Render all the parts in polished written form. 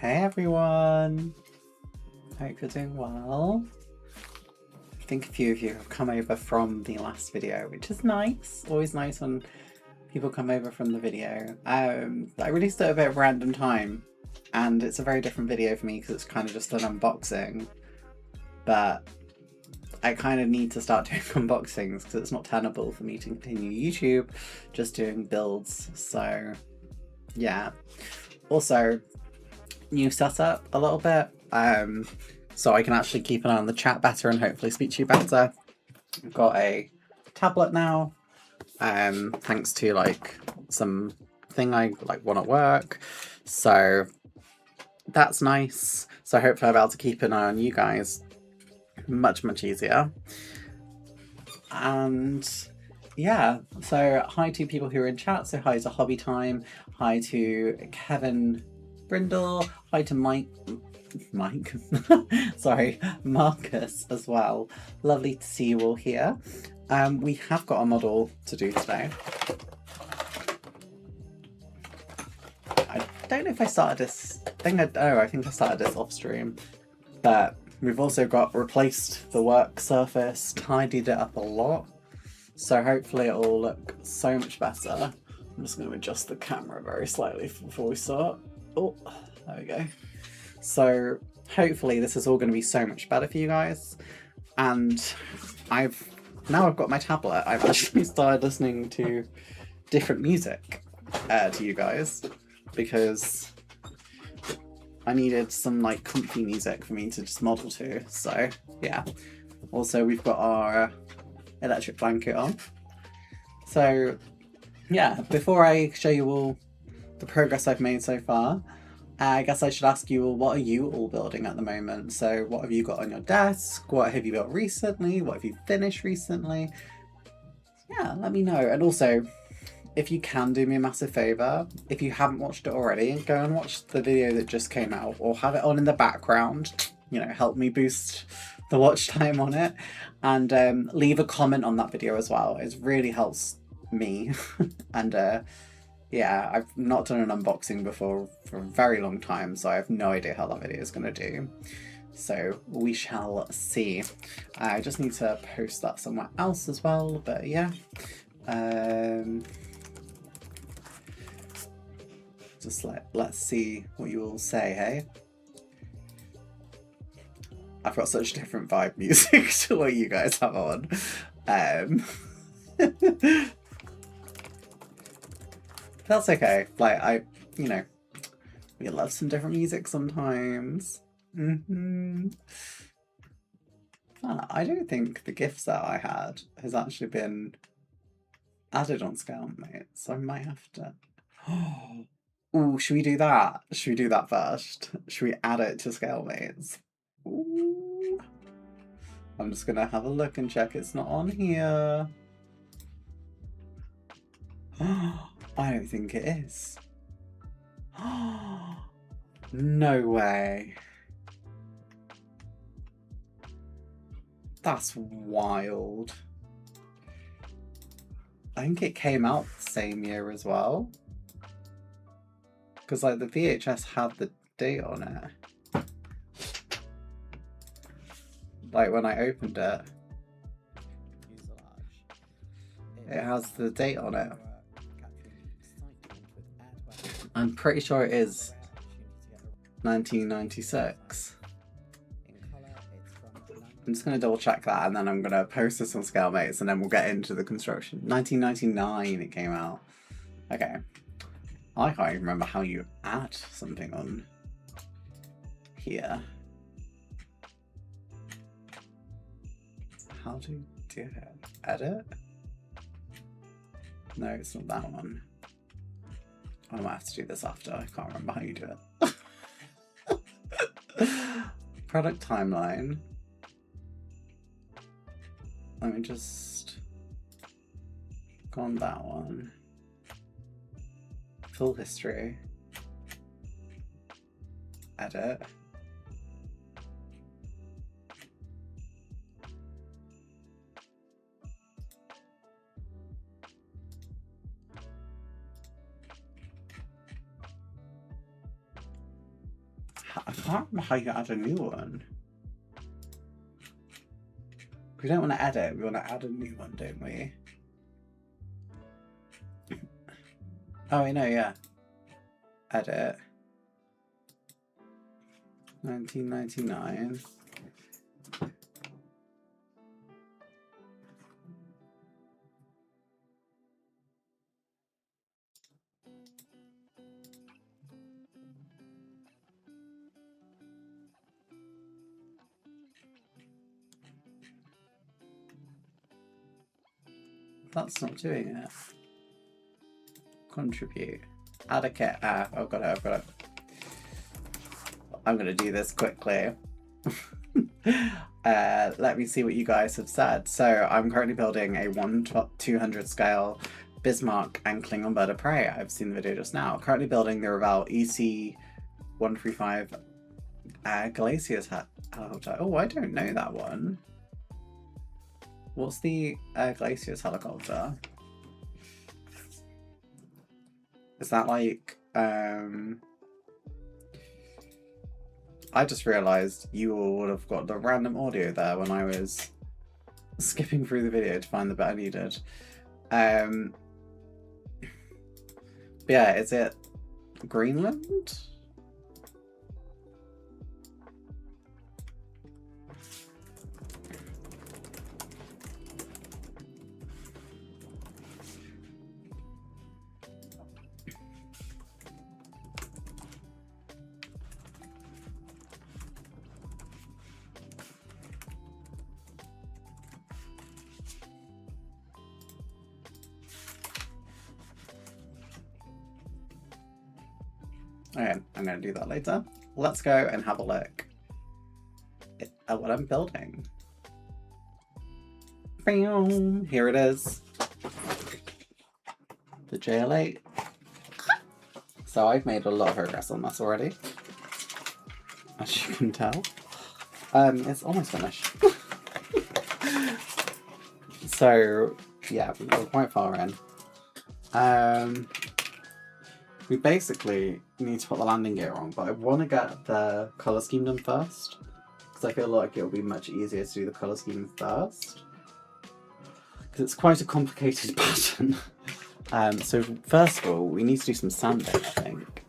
Hey everyone! Hope you're doing well. I think a few of you have come over from the last video, which is nice. Always nice when people come over from the video. I released it at a bit of random time, and it's a very different video for me because it's kind of just an unboxing. But I kind of need to start doing unboxings because it's not tenable for me to continue YouTube just doing builds. So yeah. Also, new setup a little bit, so I can actually keep an eye on the chat better and hopefully speak to you better. I've got a tablet now, thanks to like some thing I want at work, so that's nice. So hopefully I'll be able to keep an eye on you guys much easier. And yeah, so hi to people who are in chat. So hi to Hobby Time, hi to Kevin Brindle, hi to Mike, sorry, Marcus as well. Lovely to see you all here. We have got a model to do today. I don't know if I started this thing. I think I started this off stream, but we've also got replaced the work surface, tidied it up a lot. So hopefully it will look so much better. I'm just going to adjust the camera very slightly before we start. Oh, there we go. So hopefully this is all going to be so much better for you guys. And now I've got my tablet, I've actually started listening to different music to you guys because I needed some like comfy music for me to just model to. So yeah. Also we've got our electric blanket on. So yeah, before I show you all the progress I've made so far, I guess I should ask you all, what are you all building at the moment? So what have you got on your desk? What have you built recently? What have you finished recently? Yeah, let me know. And also, if you can do me a massive favour, if you haven't watched it already, go and watch the video that just came out, or have it on in the background, you know, help me boost the watch time on it, and leave a comment on that video as well. It really helps me. And yeah, I've not done an unboxing before for a very long time, so I have no idea how that video is going to do. So we shall see. I just need to post that somewhere else as well, but yeah. Just let's see what you all say, hey? I've got such different vibe music to what you guys have on. That's okay. Like, you know, we love some different music sometimes. I don't think the gifts that I had has actually been added on Scoutmate, so I might have to. Ooh, should we do that? Should we do that first? Should we add it to Scoutmates? Ooh. I'm just gonna have a look and check it's not on here. I don't think it is. No way. That's wild. I think it came out the same year as well. Because like the VHS had the date on it. Like when I opened it, it has the date on it. I'm pretty sure it is 1996. I'm just going to double check that, and then I'm going to post this on Scalemates, and then we'll get into the construction. 1999 it came out. Okay. I can't even remember how you add something on here. How do you do it? Edit? No, it's not that one. I might have to do this after. I can't remember how you do it. Product timeline. Let me just go on that one. Full history. Edit. can't remember how you add a new one. We don't want to edit, we want to add a new one, don't we? Oh, I know, yeah. Edit. 1999. That's not doing it. Contribute. Add a kit. Ah, I've got it, I've got it. I'm going to do this quickly. Let me see what you guys have said. So I'm currently building a 1/200 scale Bismarck and Klingon bird of prey. I've seen the video just now. Currently building the Ravel EC-135 Glaciers helicopter. Oh, I don't know that one. What's the Glaciers helicopter? Is that like I just realised you all would have got the random audio there when I was skipping through the video to find the bit I needed. Yeah, is it Greenland? Okay, I'm going to do that later. Let's go and have a look at what I'm building. Here it is. The JL8. So I've made a lot of progress on this already, as you can tell. It's almost finished. So yeah, we're quite far in. We basically need to put the landing gear on, but I want to get the colour scheme done first, because I feel like it'll be much easier to do the colour scheme first, because it's quite a complicated pattern. So first of all, we need to do some sanding, I think.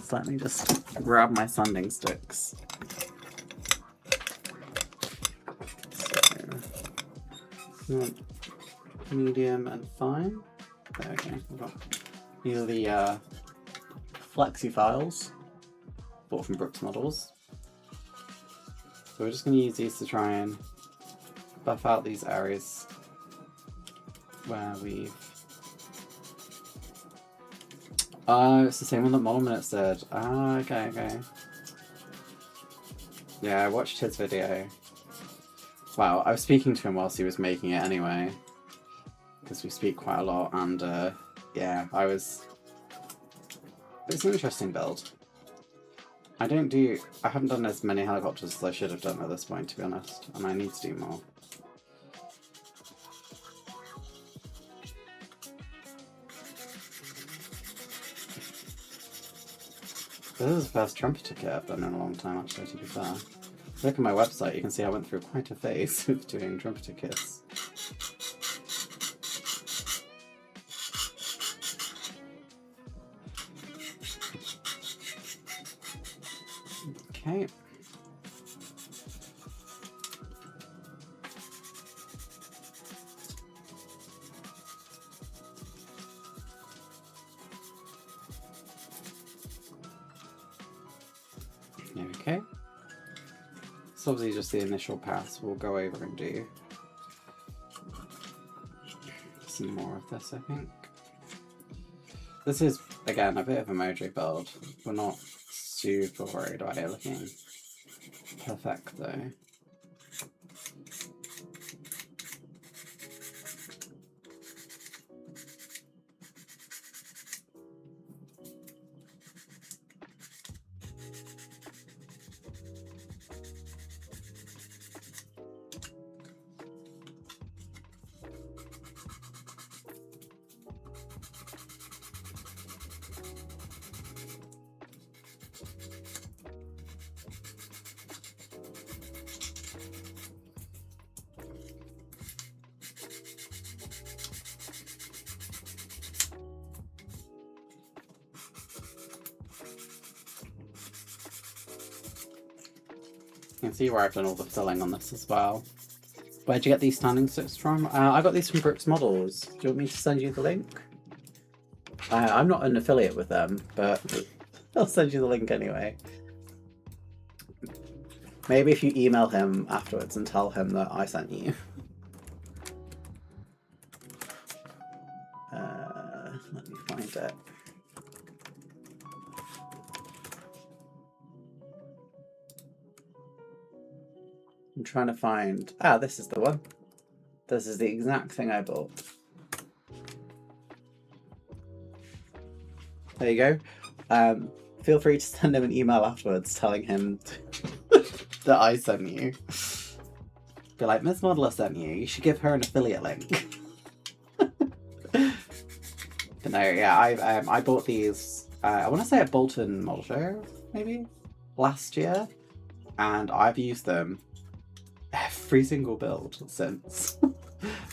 So let me just grab my sanding sticks. So, medium and fine. There we go. These are the flexi files bought from Brooks Models. So we're just going to use these to try and buff out these areas where we've... Oh, it's the same one that Model Minute said. Ah, okay, okay. Yeah, I watched his video. Wow, I was speaking to him whilst he was making it anyway, because we speak quite a lot, and yeah, it's an interesting build. I haven't done as many helicopters as I should have done at this point, to be honest, and I need to do more. This is the first trumpeter kit I've done in a long time, actually, to be fair. Look at my website, you can see I went through quite a phase of doing trumpeter kits. Okay. Okay. So obviously just the initial pass we'll go over and do some more of this, I think. This is, again, a bit of a Mojo build. We're not super worried about it looking perfect though. You can see where I've done all the filling on this as well. Where'd you get these standing sticks from? I got these from Brooks Models. Do you want me to send you the link? I'm not an affiliate with them, but I'll send you the link anyway. Maybe if you email him afterwards and tell him that I sent you. Let me find it. I'm trying to find... Ah, this is the one. This is the exact thing I bought. There you go. Feel free to send him an email afterwards telling him that I sent you. Be like, Miss Modeler sent you. You should give her an affiliate link. But no, yeah, I bought these. I want to say at Bolton Model Show, maybe last year, and I've used them every single build since.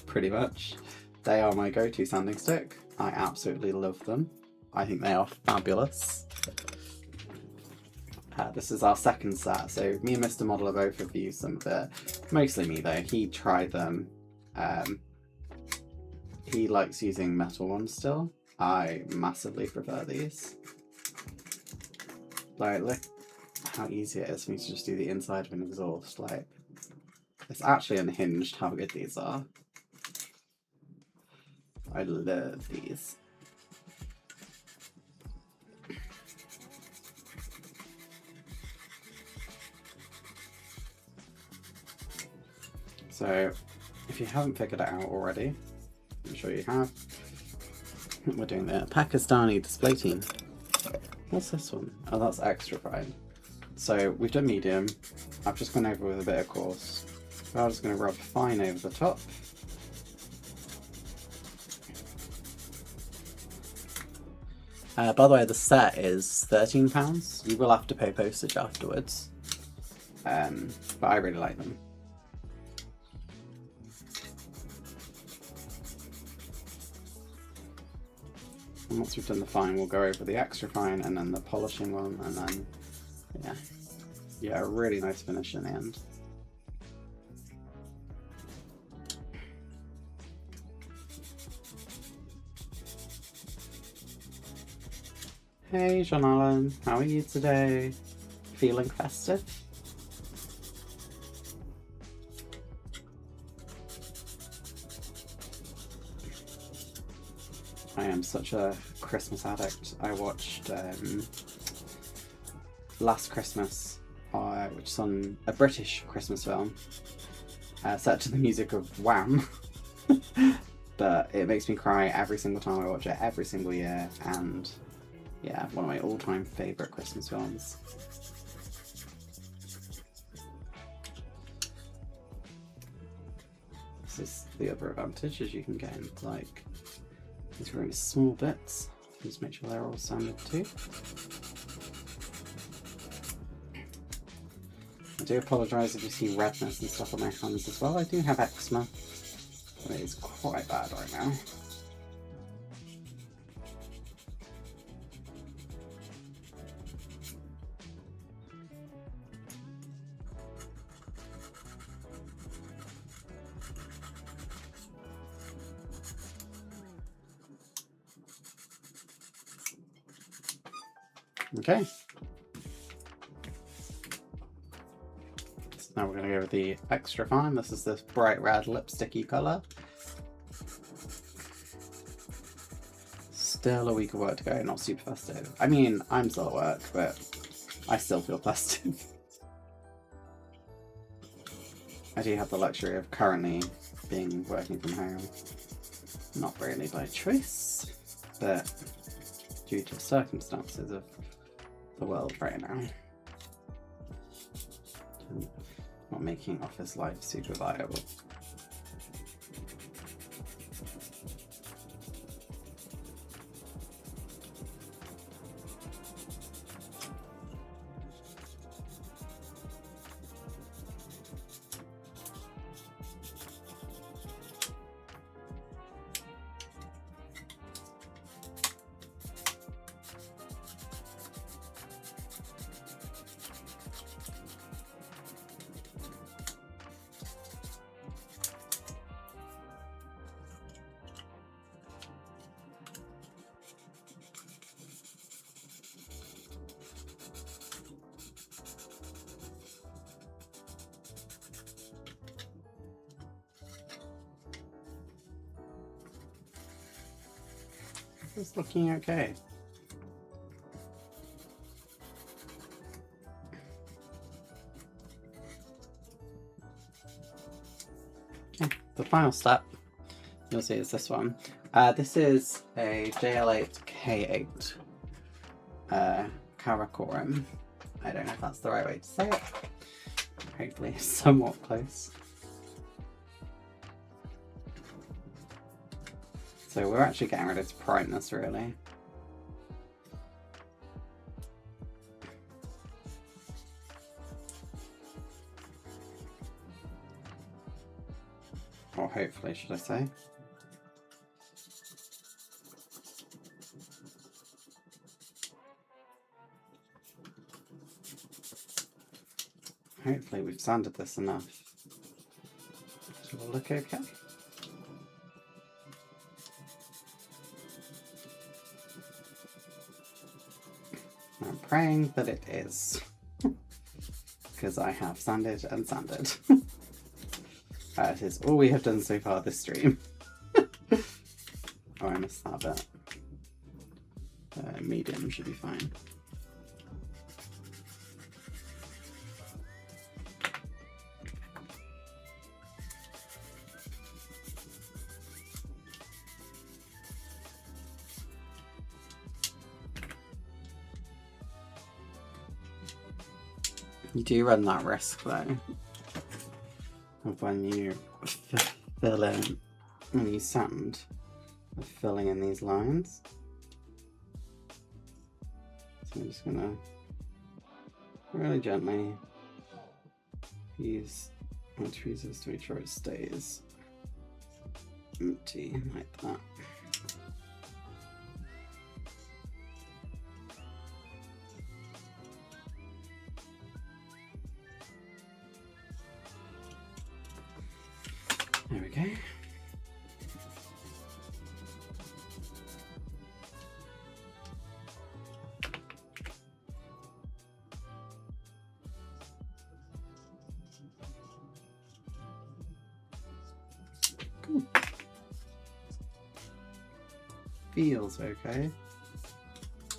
Pretty much, they are my go-to sanding stick. I absolutely love them. I think they are fabulous. This is our second set, so me and Mr. Modeler both have used some of it. Mostly me though, he tried them. He likes using metal ones still. I massively prefer these. Like, look how easy it is for me to just do the inside of an exhaust. Like, it's actually unhinged how good these are. I love these. So, if you haven't figured it out already, I'm sure you have, we're doing the Pakistani display team. What's this one? Oh, that's extra fine. So, we've done medium. I've just gone over with a bit of coarse. I'm just going to rub fine over the top. By the way, the set is £13. You will have to pay postage afterwards. But I really like them. And once we've done the fine, we'll go over the extra fine and then the polishing one, and then, yeah, a really nice finish in the end. Hey, John Allen, how are you today? Feeling festive? I am such a Christmas addict. I watched Last Christmas, which is on a British Christmas film, set to the music of Wham. But it makes me cry every single time I watch it, every single year, and yeah, one of my all-time favourite Christmas films. This is the other advantage, is you can get in, like, these really small bits. Just make sure they're all sanded too. I do apologise if you see redness and stuff on my hands as well. I do have eczema, but it is quite bad right now. Okay. So now we're going to go with the extra fine. This is this bright red lipsticky colour. Still a week of work to go, not super festive. I mean, I'm still at work, but I still feel festive. I do have the luxury of currently working from home. Not really by choice, but due to circumstances of the world right now. And not making office life super viable. It's looking okay. Okay, the final step you'll see is this one. This is a JL8K8 Karakoram. I don't know if that's the right way to say it. Hopefully it's somewhat close. So we're actually getting rid of its brightness, really. Or hopefully, should I say. Hopefully we've sanded this enough. So it'll look okay. I'm praying that it is. Because I have sanded and sanded. That is all we have done so far this stream. Oh, I missed that bit. Medium should be fine. You do run that risk though, of when you fill in, when you sand, of filling in these lines. So I'm just gonna really gently use my tweezers to make sure it stays empty like that. There we go. Cool. Feels okay.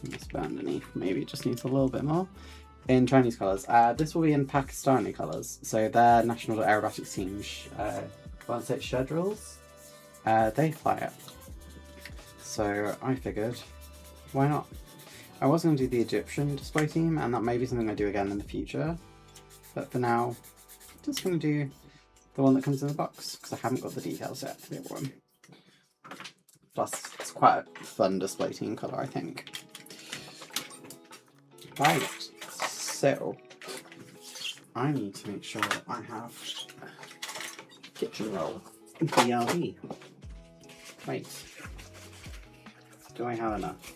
This bit underneath maybe just needs a little bit more. In Chinese colours. This will be in Pakistani colours. So their national aerobatics team, once it's schedules, they fly it. So I figured, why not? I was going to do the Egyptian display team, and that may be something I do again in the future. But for now, just going to do the one that comes in the box, because I haven't got the details yet for the other one. Plus, it's quite a fun display team colour, I think. Right, so I need to make sure I have kitchen roll. BRB. Wait. Do I have enough?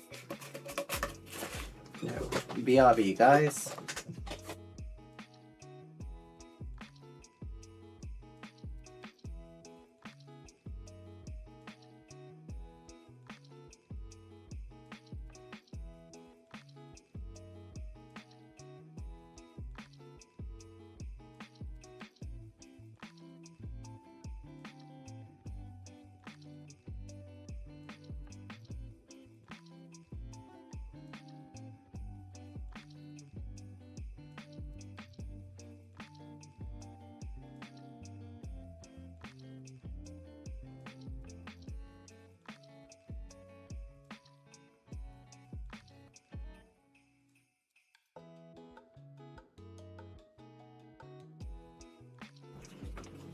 No. BRB, guys.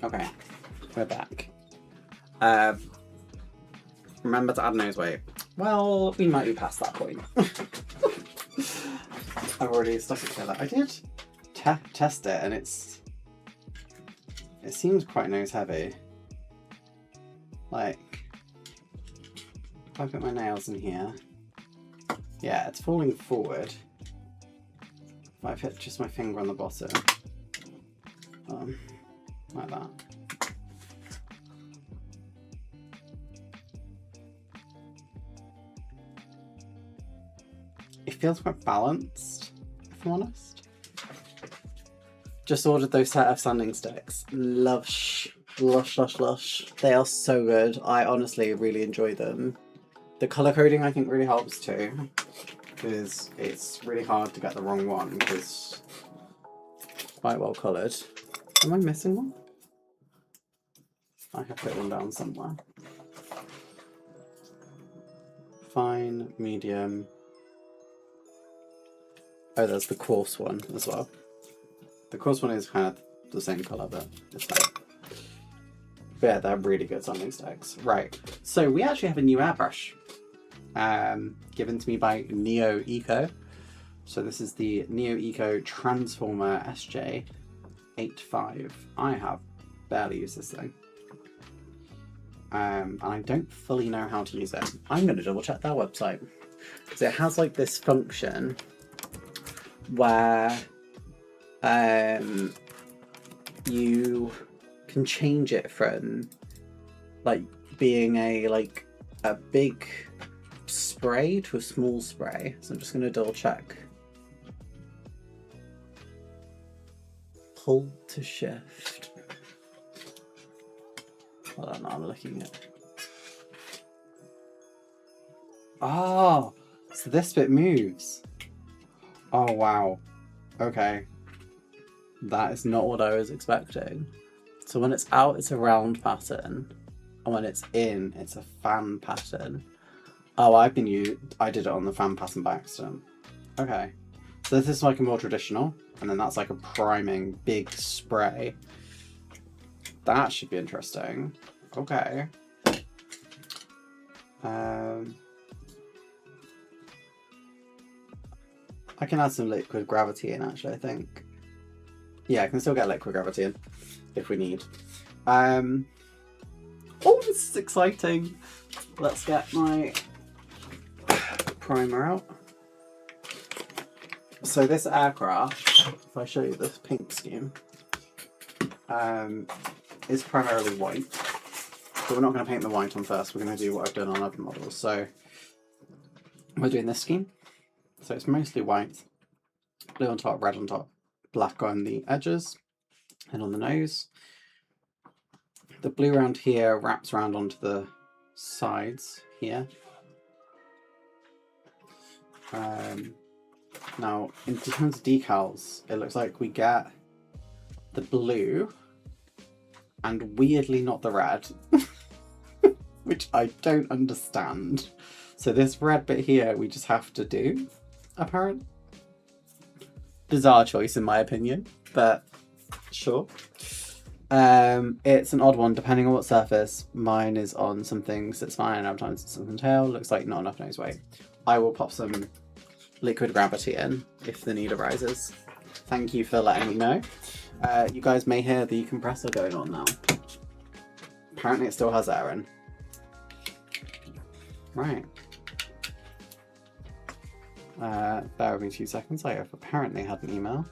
Okay, we're back. Remember to add nose weight. Well, we might be past that point. I've already stuck it together. I did test it, and it seems quite nose heavy. Like, if I put my nails in here, yeah, it's falling forward. If I put just my finger on the bottom, like that. It feels quite balanced, if I'm honest. Just ordered those set of sanding sticks. Lush. Lush. They are so good. I honestly really enjoy them. The colour coding I think really helps too, because it's really hard to get the wrong one because it's quite well coloured. Am I missing one? I have put one down somewhere. Fine, medium. Oh, there's the coarse one as well. The coarse one is kind of the same colour, but it's not. But yeah, they're really good sanding sticks. Right, so we actually have a new airbrush given to me by Neo Eco. So this is the Neo Eco Transformer SJ85. I have barely used this thing. And I don't fully know how to use it. I'm going to double check their website. So it has like this function where you can change it from like being a big spray to a small spray. So I'm just going to double check. Pull to shift. Hold on, I'm looking at. Oh, so this bit moves. Oh wow. Okay. That is not what I was expecting. So when it's out, it's a round pattern, and when it's in, it's a fan pattern. Oh, I did it on the fan pattern by accident. Okay. So this is like a more traditional, and then that's like a priming big spray. That should be interesting. Okay. I can add some liquid gravity in, actually, I think. Yeah, I can still get liquid gravity in if we need. Oh, this is exciting. Let's get my primer out. So this aircraft, if I show you this paint scheme, is primarily white, but we're not going to paint the white on first. We're going to do what I've done on other models. So we're doing this scheme. So it's mostly white, blue on top, red on top, black on the edges and on the nose. The blue around here wraps around onto the sides here. Now, in terms of decals, it looks like we get the blue and weirdly not the red, which I don't understand. So this red bit here, we just have to do, apparently. Bizarre choice in my opinion, but sure. It's an odd one depending on what surface. Mine is on some things it's fine, and other times it's something tail. Looks like not enough nose weight. I will pop some liquid gravity in if the need arises. Thank you for letting me know. You guys may hear the compressor going on now. Apparently it still has air in. Right. Bear with me 2 seconds. I have apparently had an email.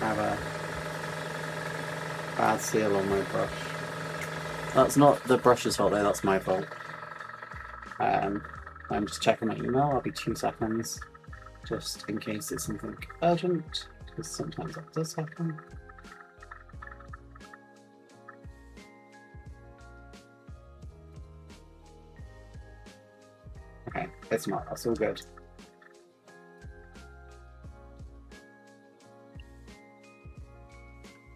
I have a bad seal on my brush. That's not the brush's fault though, that's my fault. I'm just checking my email, I'll be 2 seconds, just in case it's something urgent, because sometimes that does happen. Okay, it's not, that's all good.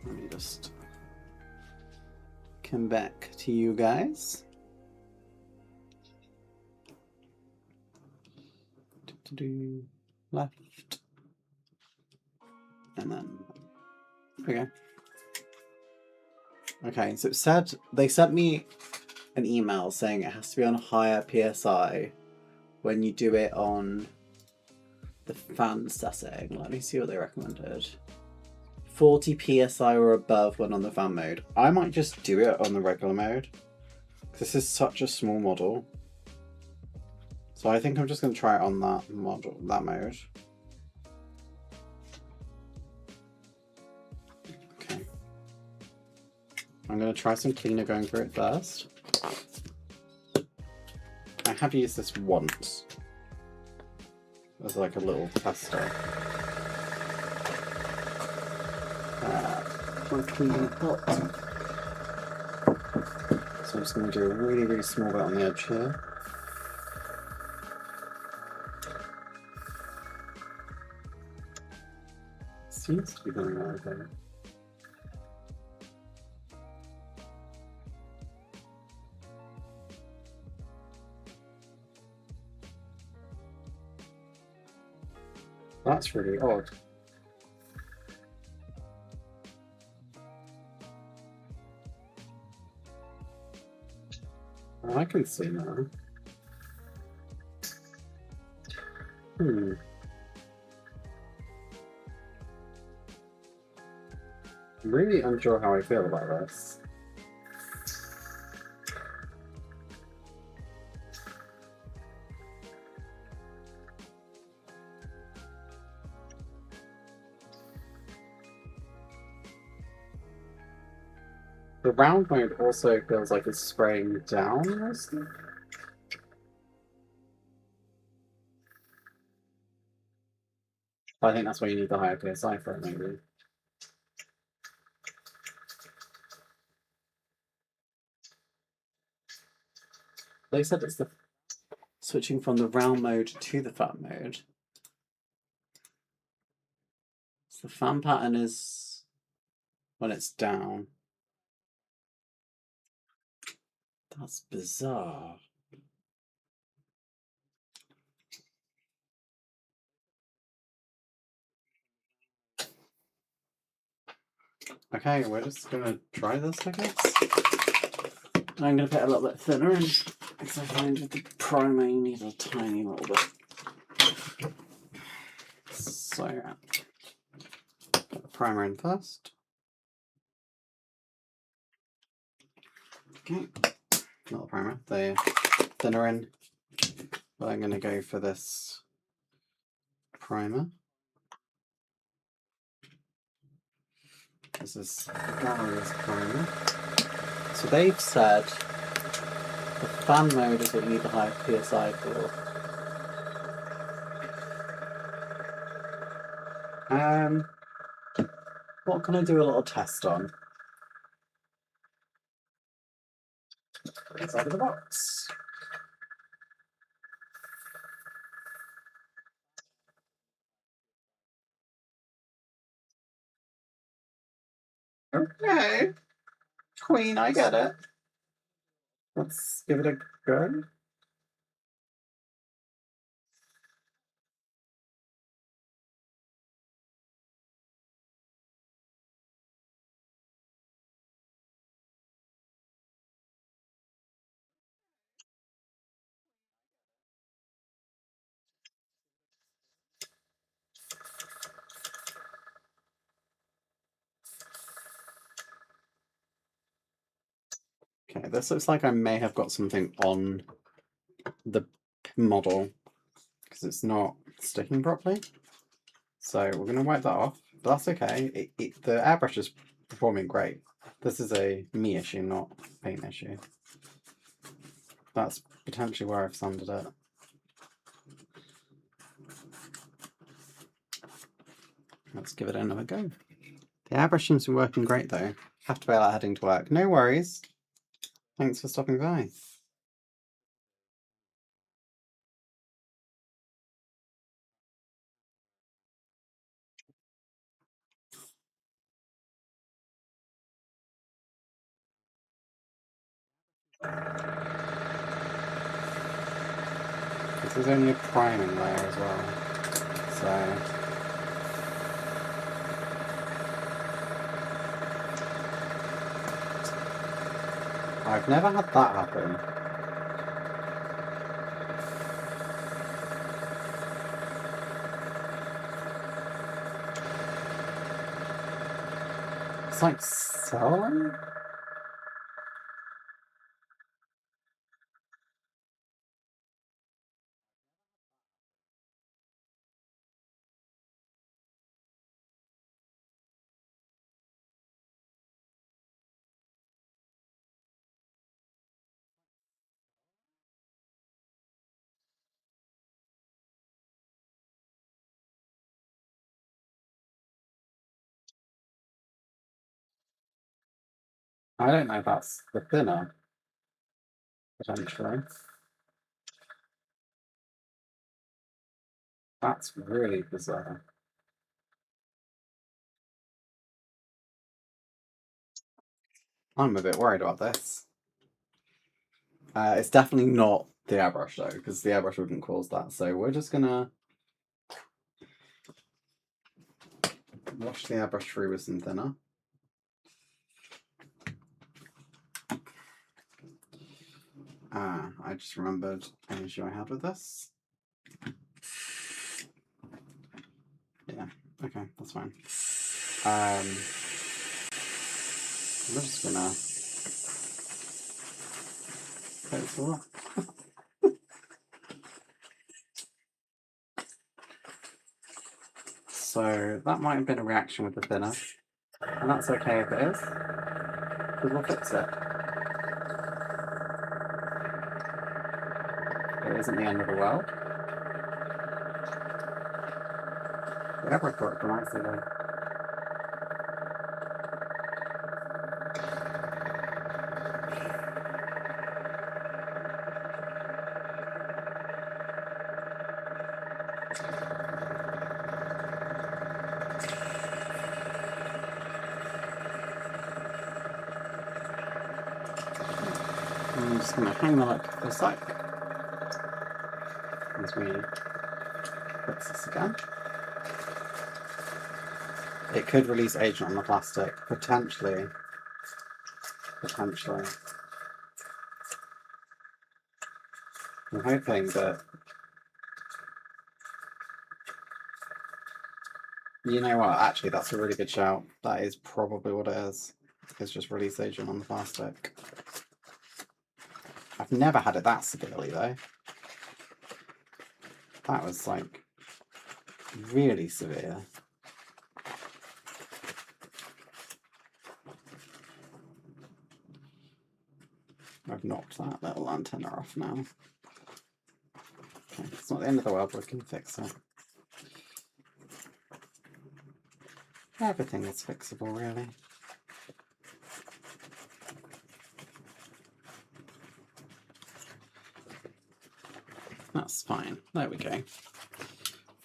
Let me just come back to you guys. Left. And then, okay. Okay, so it said, they sent me an email saying it has to be on higher PSI when you do it on the fan setting. Let me see what they recommended. 40 PSI or above when on the fan mode. I might just do it on the regular mode. This is such a small model. So I think I'm just going to try it on that model, that mode. Okay. I'm going to try some cleaner going through it first. I have used this once as like a little tester. For cleaning pot. So I'm just going to do a really, really small bit on the edge here. Seems to be going out okay. That's really odd. I can see now. I'm really unsure how I feel about this. The round mode also feels like it's spraying down mostly. I think that's why you need the higher PSI for it, maybe. They said it's the switching from the round mode to the fan mode. So the fan pattern is when it's down. That's bizarre. Okay, we're just gonna try this, I guess. And I'm gonna put it a little bit thinner in, because I find with the primer you need a tiny little bit. So, put the primer in first. Okay, not the primer, the thinner in. But I'm gonna go for this primer. This is Gallery's primer. So they've said the fan mode is what you need the higher PSI for. What can I do a little test on? Inside of the box. Okay. Queen, I get it. Let's give it a go. Okay, this looks like I may have got something on the model because it's not sticking properly. So we're going to wipe that off, but that's okay. The airbrush is performing great. This is a me issue, not paint issue. That's potentially where I've sanded it. Let's give it another go. The airbrush seems to be working great though. Have to bail out heading to work. No worries. Thanks for stopping by. This is only a priming layer as well. So I've never had that happen. It's like celery? I don't know if that's the thinner, potentially. That's really bizarre. I'm a bit worried about this. It's definitely not the airbrush though, because the airbrush wouldn't cause that. So we're just gonna wash the airbrush through with some thinner. I just remembered an issue I had with this. Yeah, okay, that's fine. I'm just gonna put this all up. So that might have been a reaction with the thinner, and that's okay if it is, because we'll fix it. It isn't the end of the world. The airbrush worked nicely though. I'm just going to hang the lip for a sec as we fix this again. It could release agent on the plastic, potentially. Potentially. I'm hoping that. You know what? Actually, that's a really good shout. That is probably what it is. It's just release agent on the plastic. I've never had it that severely though. That was like really severe. I've knocked that little antenna off now. Okay, it's not the end of the world, we can fix it. Everything is fixable, really. That's fine. There we go.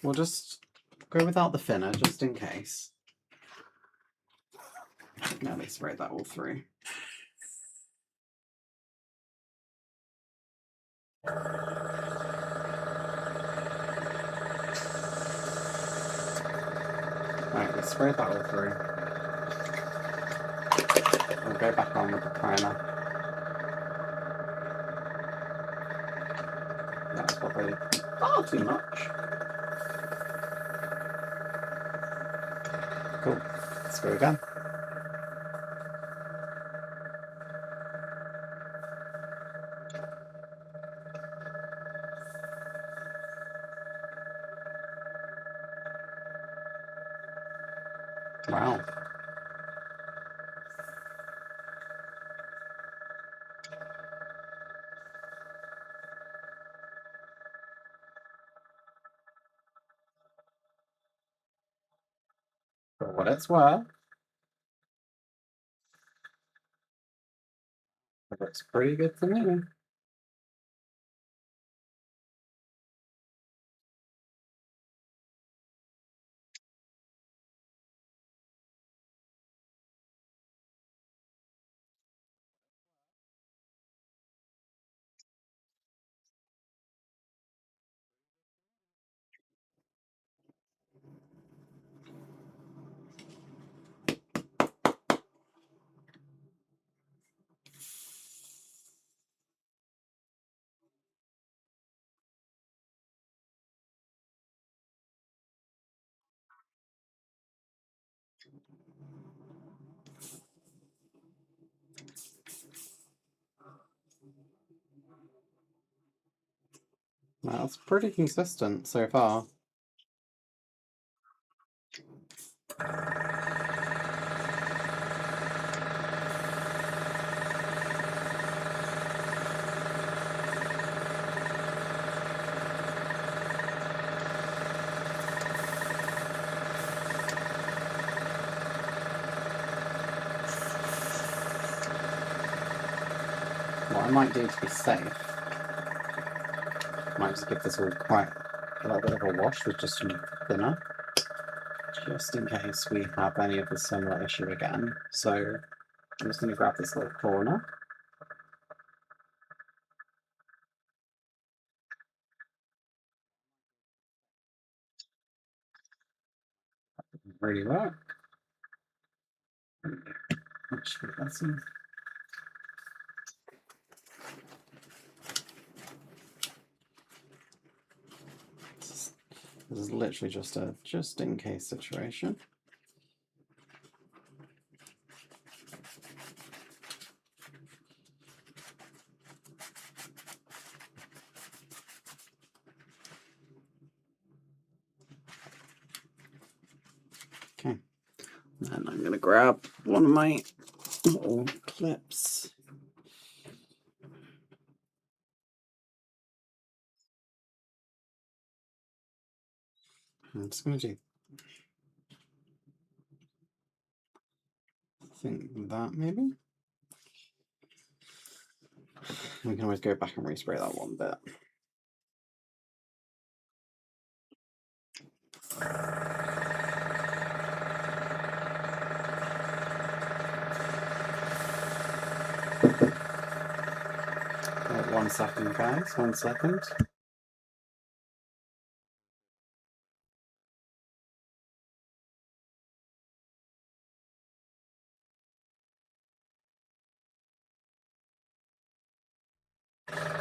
We'll just go without the thinner, just in case. Now they spray that all through. Right, let's spray that all through. We'll go back on with the primer. That's probably far too much. Cool. Let's go again. Wow. For what it's worth, it looks pretty good to me. That's pretty consistent so far. what I might do to be safe, I might just give this all quite a little bit of a wash with just some thinner, just in case we have any of the similar issue again. So I'm just going to grab this little corner. That didn't really work. Actually, that's in. This is literally just a just in case situation. Okay, and I'm going to grab one of my little clips. I'm just going to do, I think that maybe. We can always go back and respray that one bit. Right, 1 second, guys, 1 second.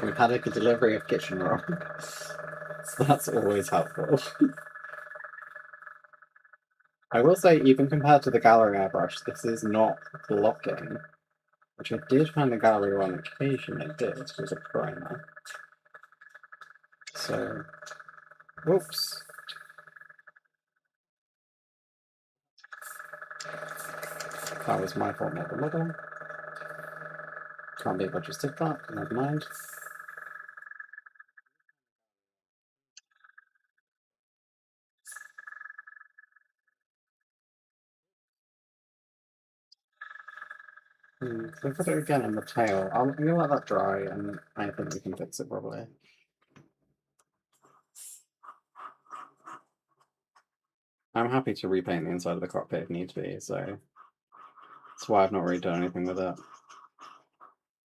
We've had a delivery of kitchen roll, so that's always helpful. I will say, even compared to the gallery airbrush, this is not blocking, which I did find the gallery one occasionally did with a primer. So, whoops. That was my fault, not the model. Can't believe I just did that, never mind. So put it again on the tail. I'm going to let that dry and I think we can fix it probably. I'm happy to repaint the inside of the cockpit if need be, so that's why I've not really done anything with it.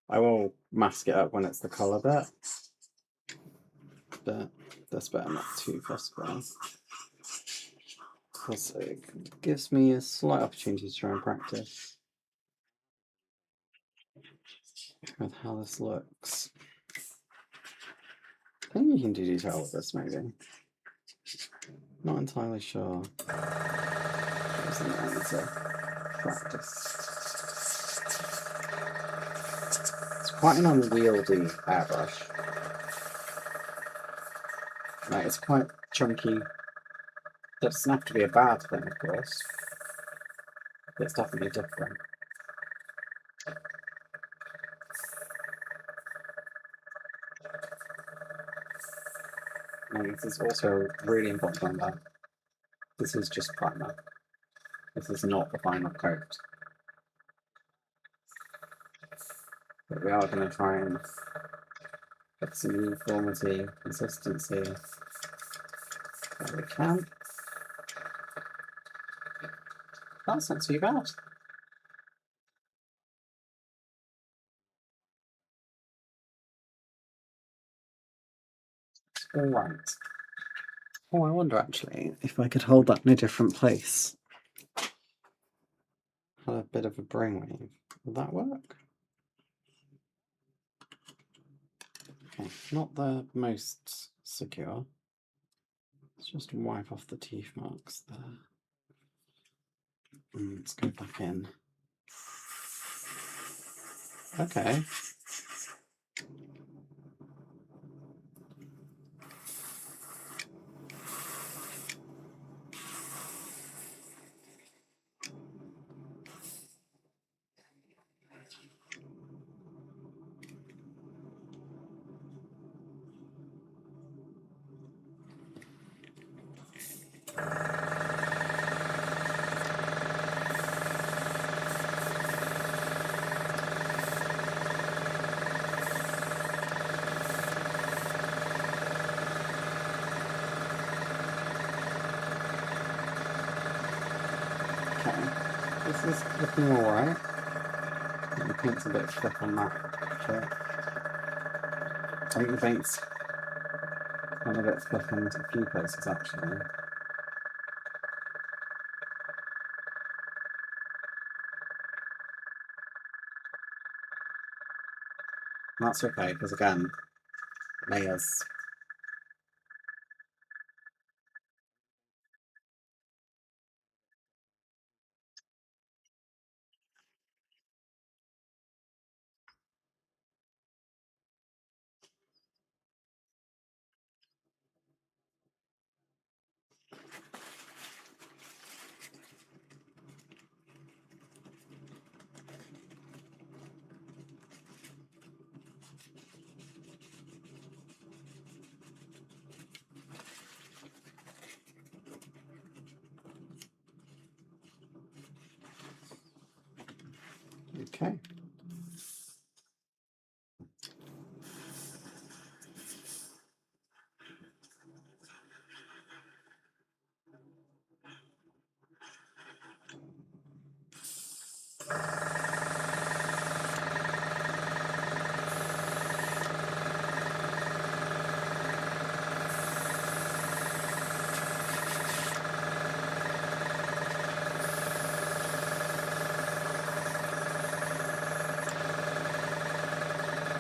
I will mask it up when it's the colour bit, but this bit I'm not too fussed about. Also, it gives me a slight opportunity to try and practice with how this looks. I think you can do detail with this, maybe. Not entirely sure. There's an answer. Practice. It's quite an unwieldy airbrush. Like, it's quite chunky. Doesn't have to be a bad thing, of course. But it's definitely different. And this is also really important to remember. This is just primer. This is not the final coat. But we are going to try and get some uniformity, consistency where we can. That's not too bad. All right. Oh, I wonder actually if I could hold that in a different place. Had a bit of a brainwave. Will that work? Okay, not the most secure. Let's just wipe off the teeth marks there. Let's go back in. Okay. Okay, this is looking alright. The paint's a bit thick on that bit. I think the paint's kind of a bit thick on a few places actually. And that's okay, because again, layers. Okay.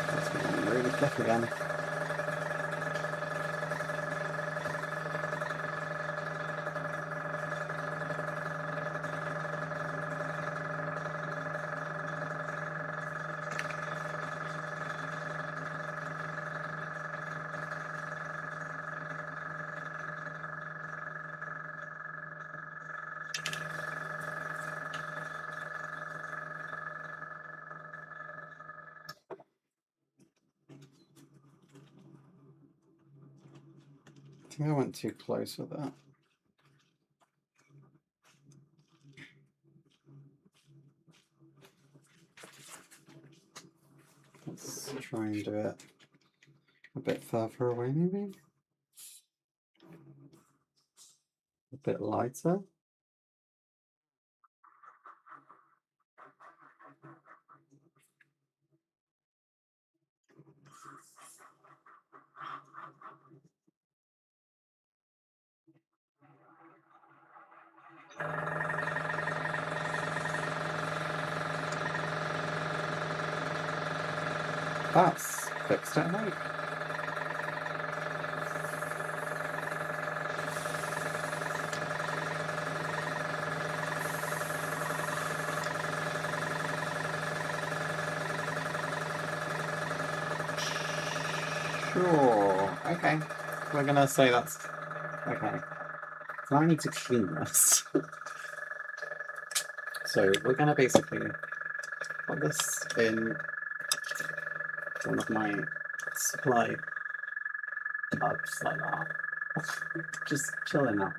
That's getting really thick again. I think I went too close with that. Let's try and do it a bit further away, maybe? A bit lighter. That's fixed it, mate. Sure. Okay. We're gonna say that's okay. So I need to clean this. So we're gonna basically put this in one of my supply tubs like that. Just chilling out.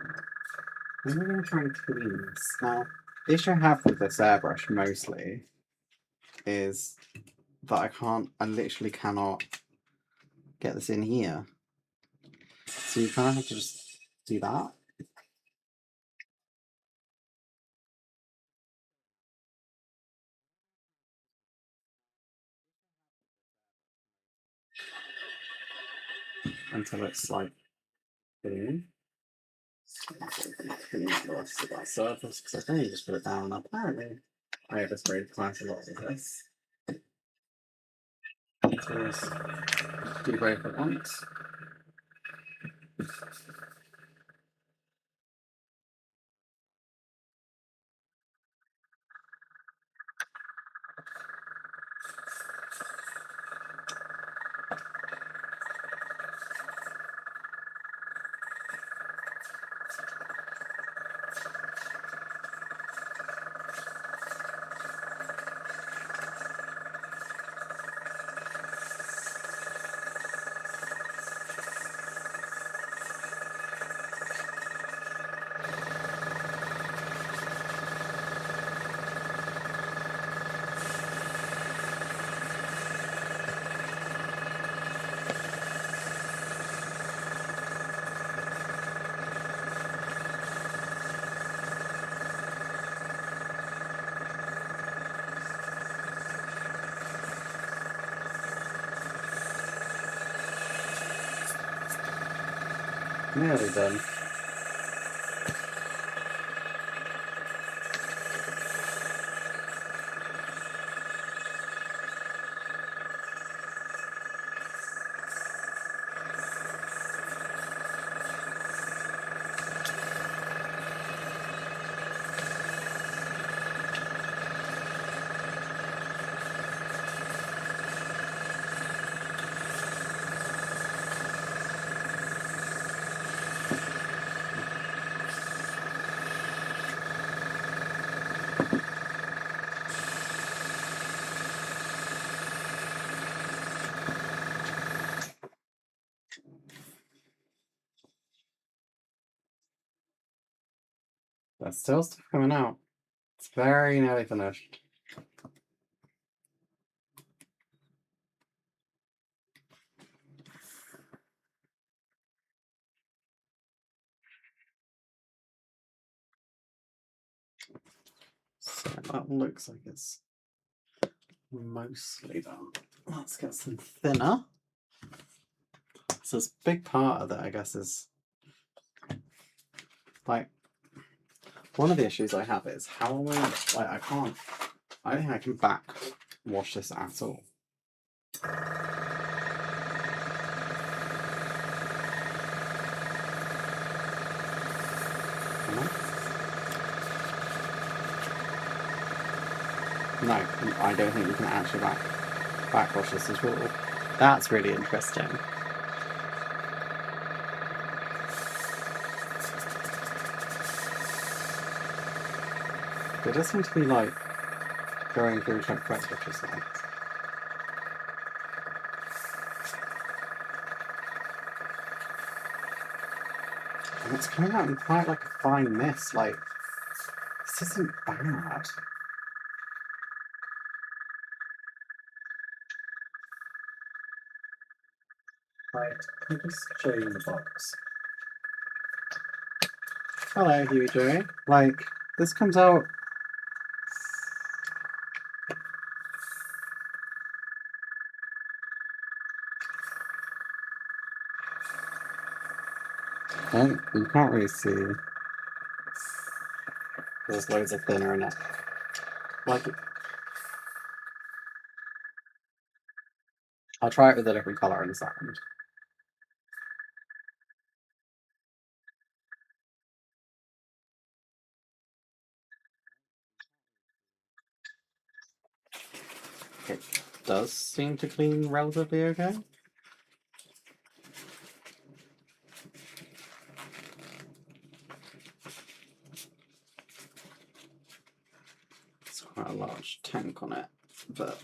And we're gonna try and clean this. Now, the issue I have with this airbrush mostly is that I literally cannot get this in here. So you kind of have to just do that. Until it's like in. Clean the rest of that surface because I think you just put it down. Apparently, I have sprayed quite a lot of this. So let's do both at once. nearly done. There's still stuff coming out. It's very nearly finished. So that looks like it's mostly done. Let's get some thinner. So this big part of it, I guess, is like one of the issues I have is how am I don't think I can back wash this at all. No, I don't think you can actually backwash this at all. That's really interesting. It does seem to be like going through check press switches now. And it's coming out in quite like a fine mist, like this isn't bad. Right, let me just show you the box. Hello, Huey Joey. Like, this comes out. Well, you can't really see. There's loads of thinner in it. Like, I'll try it with a different colour in a second. It does seem to clean relatively okay. It's quite a large tank on it, but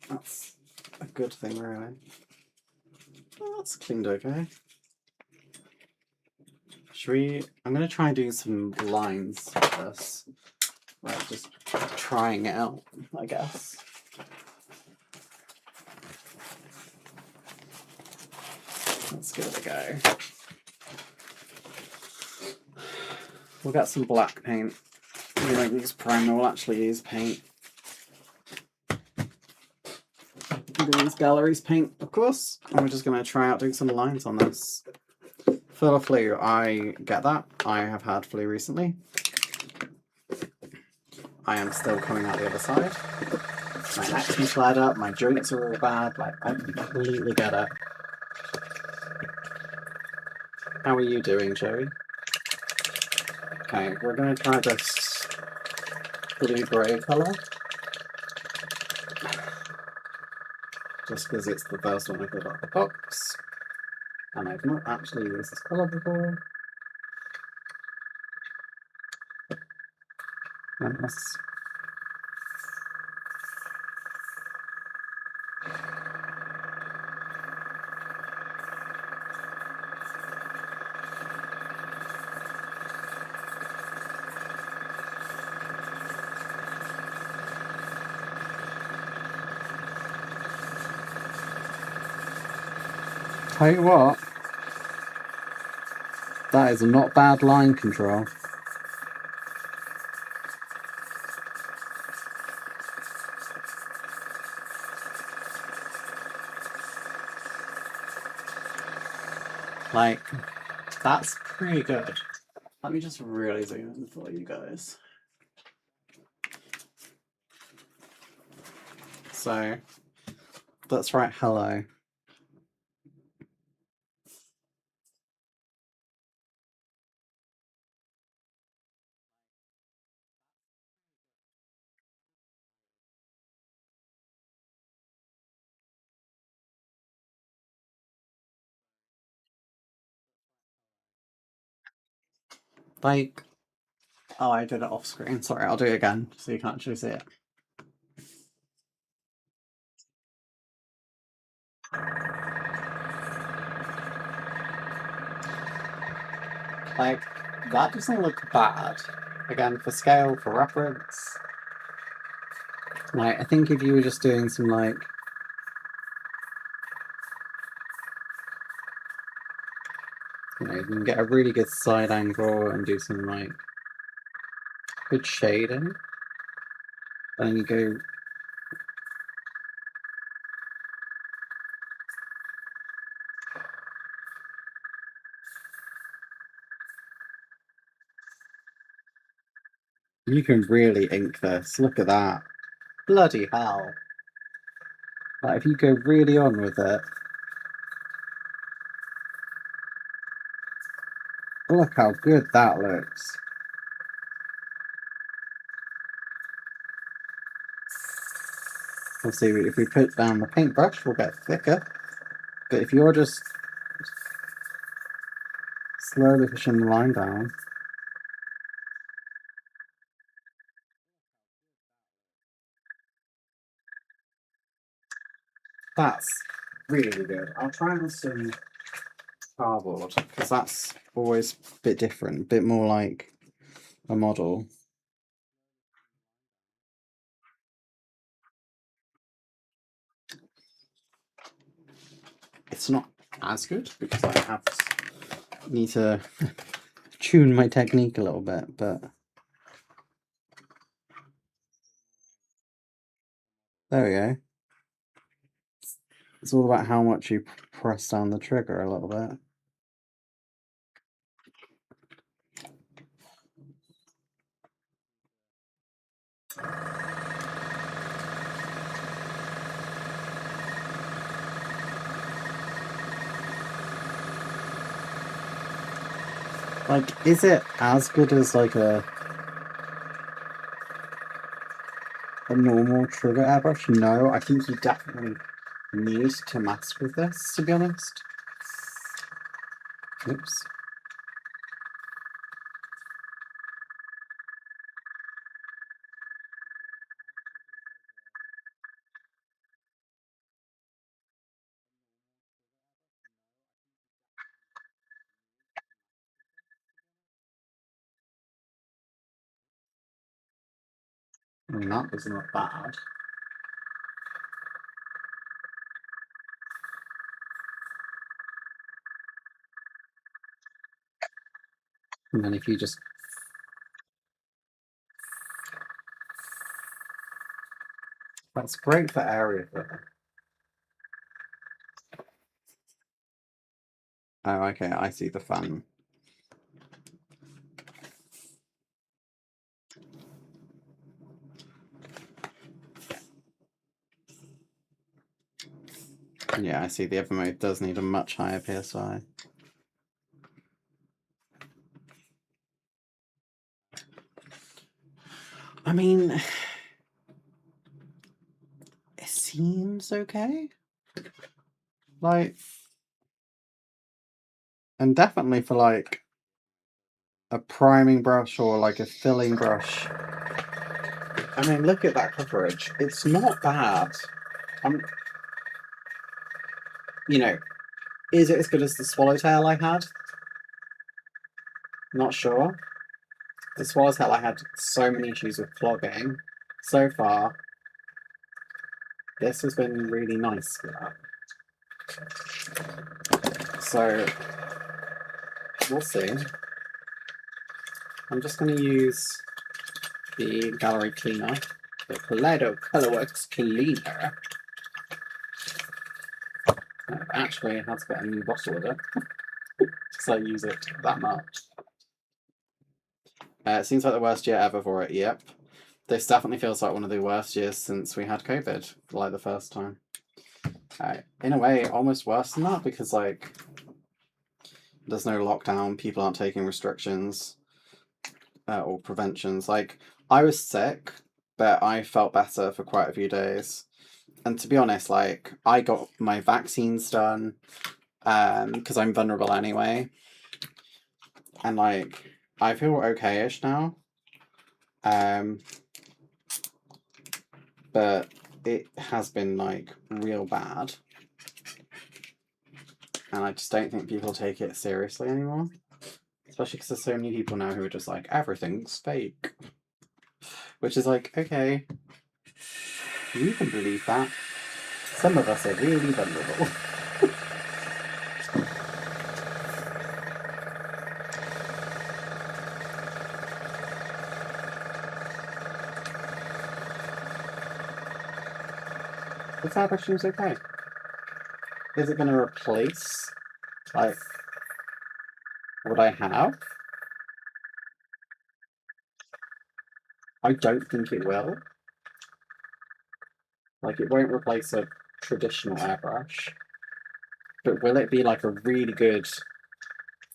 that's a good thing, really. Well, that's cleaned okay. I'm going to try doing some lines with this. Right, just trying it out, I guess. Let's give it a go. We'll get some black paint. We won't use primer, we'll actually use paint. We'll use galleries paint, of course. And we're just going to try out doing some lines on this. For the flu, I get that. I have had flu recently. I am still coming out the other side. My acne's flared up, my joints are all bad, like, I completely get it. How are you doing, Joey? Okay, we're going to try this blue-grey colour. Just because it's the first one I got out of the box. And I've not actually used this colour before. Yes. Tell you what, that is not bad line control. Like, That's pretty good. Let me just really zoom in for you guys. So, let's write hello. Like, oh, I did it off screen. Sorry, I'll do it again so you can actually see it. Like, that doesn't look bad. Again, for scale, for reference. Like, I think if you were just doing some, like, you know, you can get a really good side angle and do some, like, good shading. And then you go. You can really ink this. Look at that. Bloody hell. Like, if you go really on with it. Look how good that looks. Obviously, if we put down the paintbrush, we'll get thicker. But if you're just slowly pushing the line down. That's really good. I'll try and some cardboard because that's always a bit different, a bit more like a model. It's not as good because I need to tune my technique a little bit, but there we go. It's all about how much you press down the trigger a little bit. Like, is it as good as like a normal trigger airbrush? No, I think you definitely need to mess with this, to be honest. Oops. I mean, that was not bad. And then if you just... That's great for area filling. Oh, okay, I see the fun. Yeah, I see the other mode does need a much higher PSI. I mean, it seems okay. Like, and definitely for like a priming brush or like a filling brush. I mean, look at that coverage. It's not bad. You know, is it as good as the swallowtail I had? Not sure. The swallowtail I had so many issues with clogging. So far, this has been really nice for that. So, we'll see. I'm just going to use the gallery cleaner, the Kaleido Colorworks cleaner. Actually, it has got a new bottle with it. because I use it that much. It seems like the worst year ever for it. Yep. This definitely feels like one of the worst years since we had COVID, like the first time. In a way, almost worse than that because, like, there's no lockdown, people aren't taking restrictions or preventions. Like, I was sick, but I felt better for quite a few days. And to be honest, like, I got my vaccines done because I'm vulnerable anyway. And, like, I feel okay-ish now. But it has been, like, real bad. And I just don't think people take it seriously anymore. Especially because there's so many people now who are just like, everything's fake. Which is like, okay, you can believe that. Some of us are really vulnerable. The fabric seems okay. Is it going to replace, like, what I have? I don't think it will. Like, it won't replace a traditional airbrush. But will it be, like, a really good,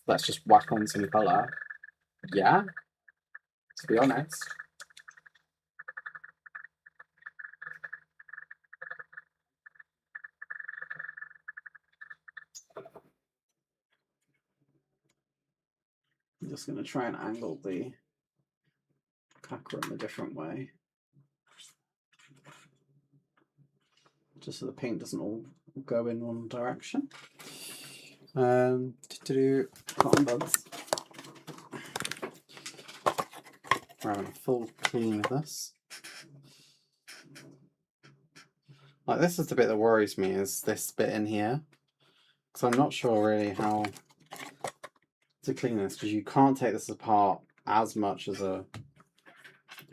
let's just whack on some colour? Yeah, to be honest. I'm just going to try and angle the caca in a different way. Just so the paint doesn't all go in one direction. To do cotton buds. We're having a full clean of this. Like, this is the bit that worries me, is this bit in here. Because I'm not sure really how to clean this, because you can't take this apart as much as a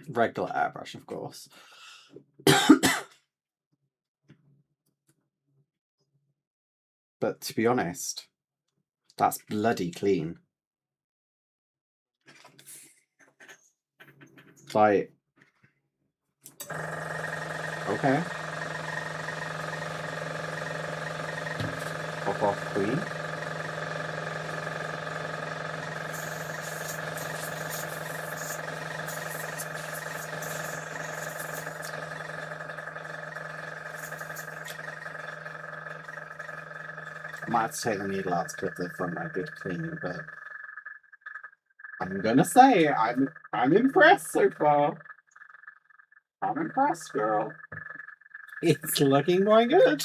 regular airbrush, of course. But to be honest, that's bloody clean. Like, okay. Pop off clean. I might have to take the needle out to give the front a good clean, but I'm gonna say I'm impressed so far. I'm impressed, girl. It's looking quite good.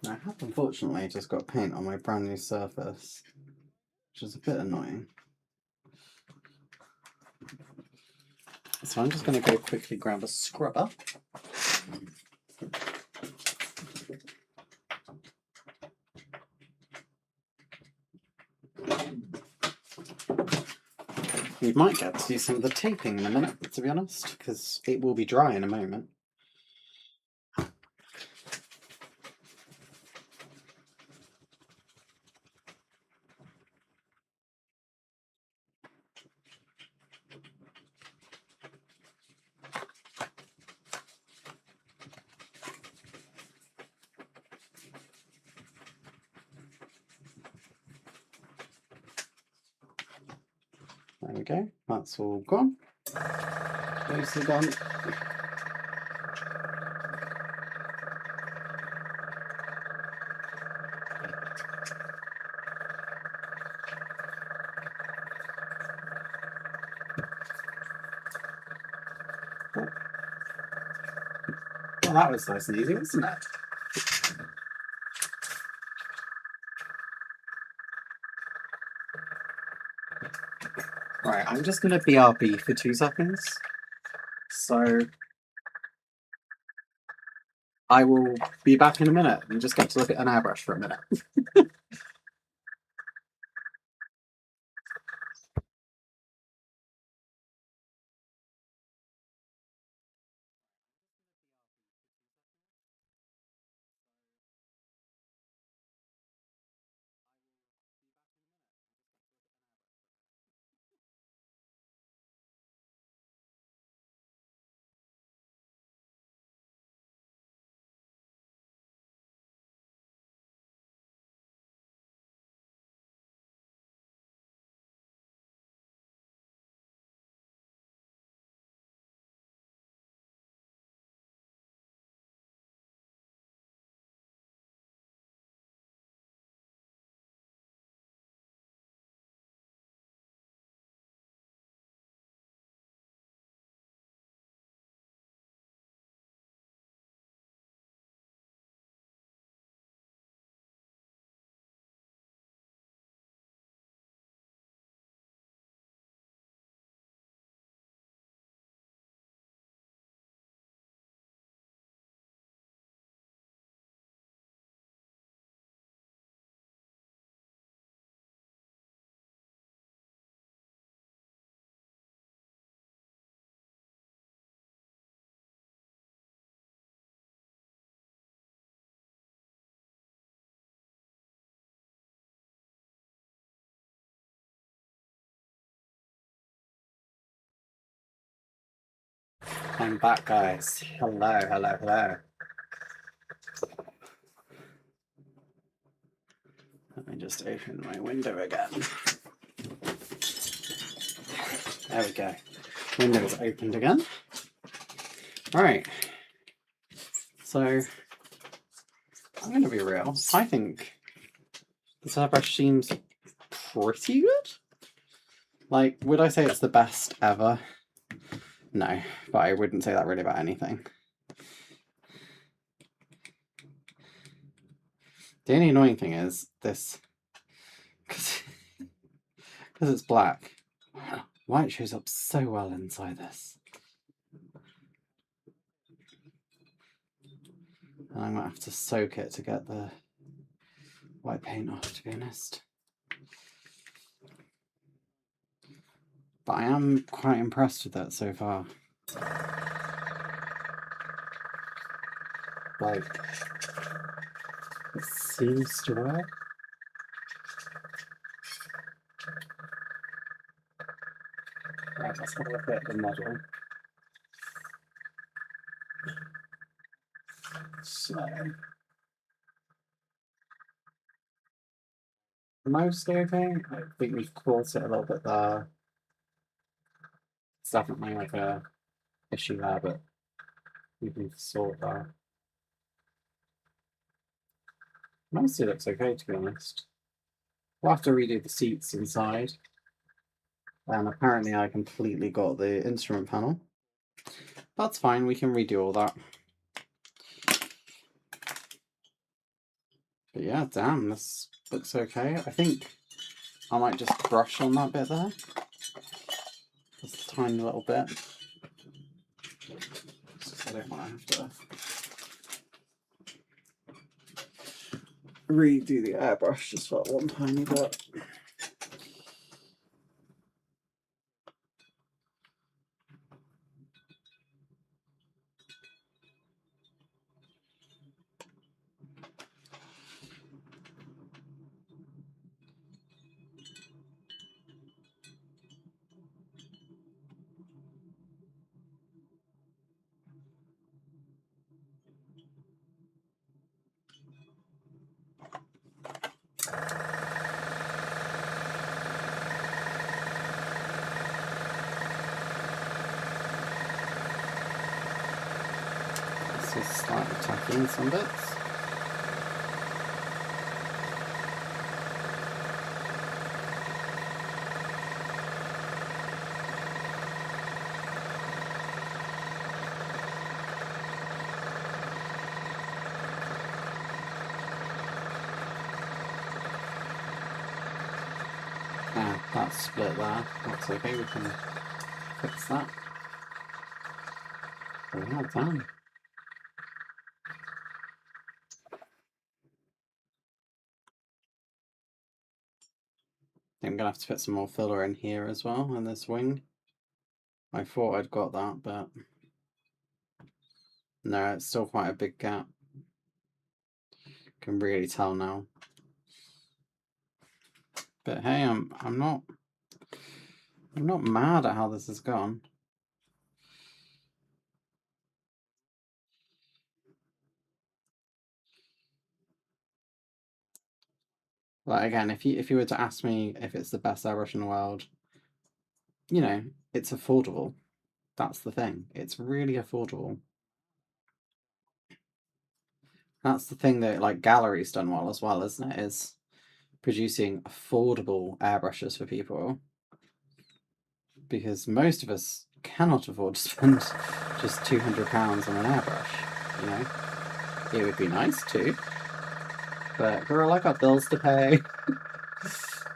I have unfortunately just got paint on my brand new surface, which is a bit annoying. So I'm just going to go quickly grab a scrubber. We might get to do some of the taping in a minute, to be honest, because it will be dry in a moment. There we go, that's all gone. Those are done. Well, that was nice and easy, wasn't it? Right, I'm just going to BRB for 2 seconds. So I will be back in a minute and just get to look at an airbrush for a minute. I'm back, guys. Hello, hello, hello. Let me just open my window again. There we go. Window is opened again. Right. So, I'm going to be real. I think this airbrush seems pretty good. Like, would I say it's the best ever? No, but I wouldn't say that really about anything. The only annoying thing is this, because it's black, white shows up so well inside this. And I'm going to have to soak it to get the white paint off, to be honest. But I am quite impressed with that so far. Like, it seems to work. Right, let's have a look at the model. So, mostly okay. I think we've caught it a little bit there. It's definitely like a issue there, but we can sort that. Mostly looks okay, to be honest. We'll have to redo the seats inside. And apparently I completely got the instrument panel. That's fine, we can redo all that. But yeah, damn, this looks okay. I think I might just brush on that bit there. Just a tiny little bit. Just I don't want to have to redo the airbrush just for that one tiny bit. This is slightly tacky in some bits. That's split there. That's okay, we can fix that. Well, done. I'm gonna have to put some more filler in here as well, in this wing. I thought I'd got that, but no, it's still quite a big gap. Can really tell now. But hey, I'm not mad at how this has gone. Like again, if you were to ask me if it's the best airbrush in the world, you know, it's affordable. That's the thing. It's really affordable. That's the thing that like Gallery's done well as well, isn't it? Is producing affordable airbrushes for people. Because most of us cannot afford to spend just £200 on an airbrush, you know? It would be nice too. But girl, I got bills to pay.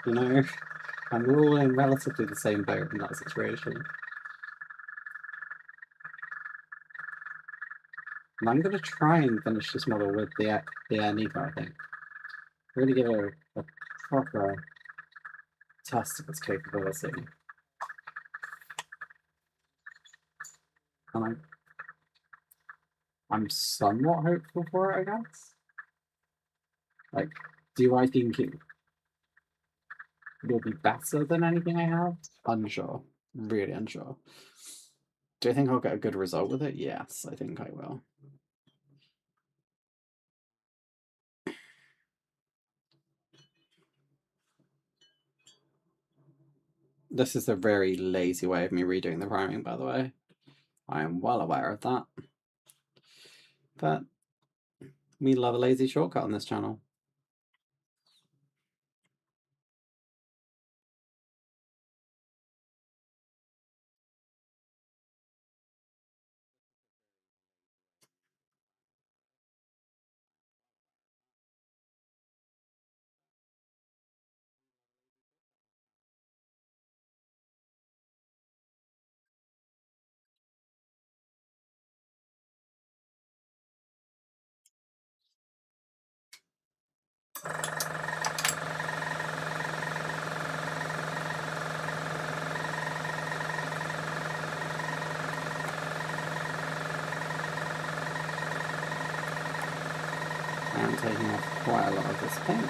You know? And we're all in relatively the same boat in that situation. And I'm going to try and finish this model with the Air Nico, I think. We're going to give it a proper test of its capability. And I'm somewhat hopeful for it, I guess. Like, do I think it will be better than anything I have? Unsure. Really unsure. Do you think I'll get a good result with it? Yes, I think I will. This is a very lazy way of me redoing the priming, by the way. I am well aware of that. But we love a lazy shortcut on this channel. I'm taking off quite a lot of this paint.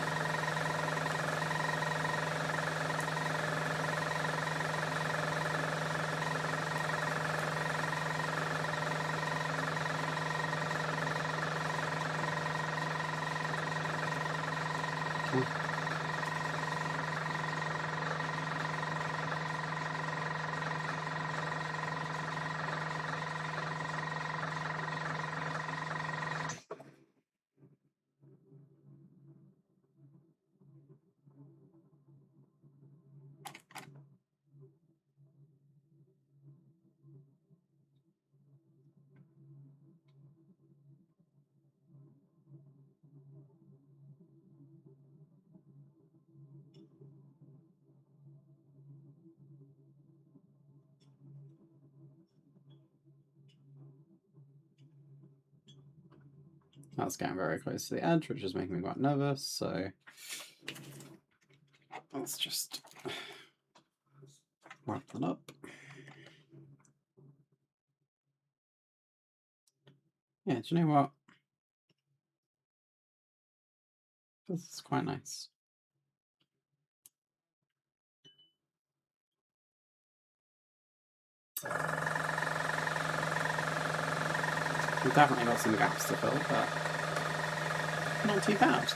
That's getting very close to the edge, which is making me quite nervous, so let's just wrap that up. Yeah, do you know what? This is quite nice. We've definitely got some gaps to fill, but not too bad.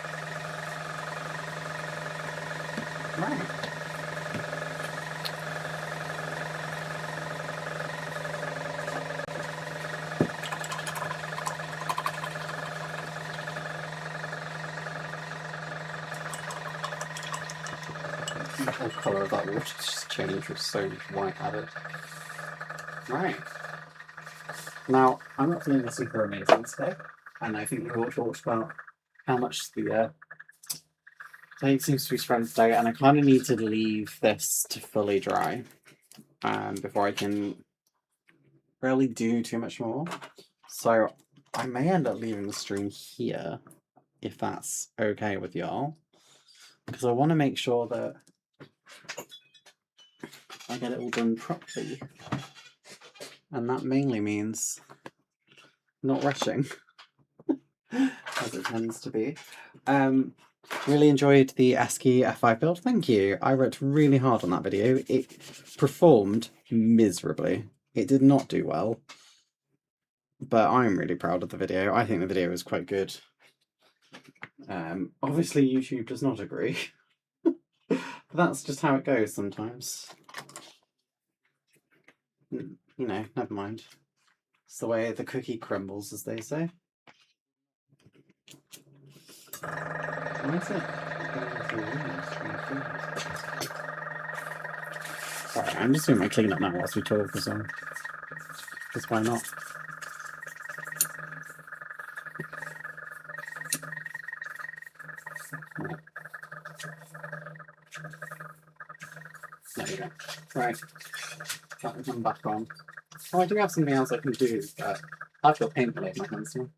Right. The whole colour of that water just changed with so much white added. Right. Now, I'm not feeling super amazing today, and I think we all talked about how much the paint seems to be spread today, and I kind of need to leave this to fully dry before I can really do too much more. So I may end up leaving the stream here, if that's okay with y'all, because I want to make sure that I get it all done properly, and that mainly means not rushing, as it tends to be. Really enjoyed the ASCII F5 build. Thank you. I worked really hard on that video. It performed miserably. It did not do well, but I'm really proud of the video. I think the video was quite good. Obviously YouTube does not agree, but that's just how it goes sometimes. You know, never mind. It's the way the cookie crumbles, as they say. What is it? Sorry, I'm just doing my cleanup now whilst we talk as well. Because why not? Right. There we go. Right. That will come back on. Oh, I do have something else I can do, but I've got paint in my hands now.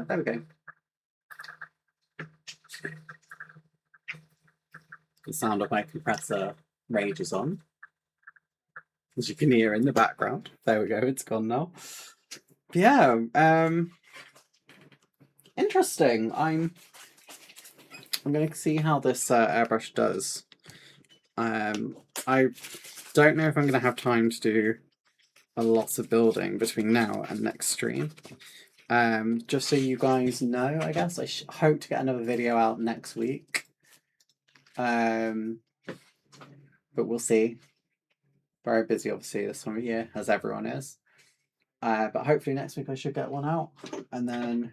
There we go. The sound of my compressor rages on, as you can hear in the background. There we go, it's gone now. Yeah, interesting. I'm going to see how this airbrush does. I don't know if I'm going to have time to do a lot of building between now and next stream. Just so you guys know, I guess, I hope to get another video out next week. But we'll see. Very busy, obviously, this time of year, as everyone is. But hopefully next week I should get one out. And then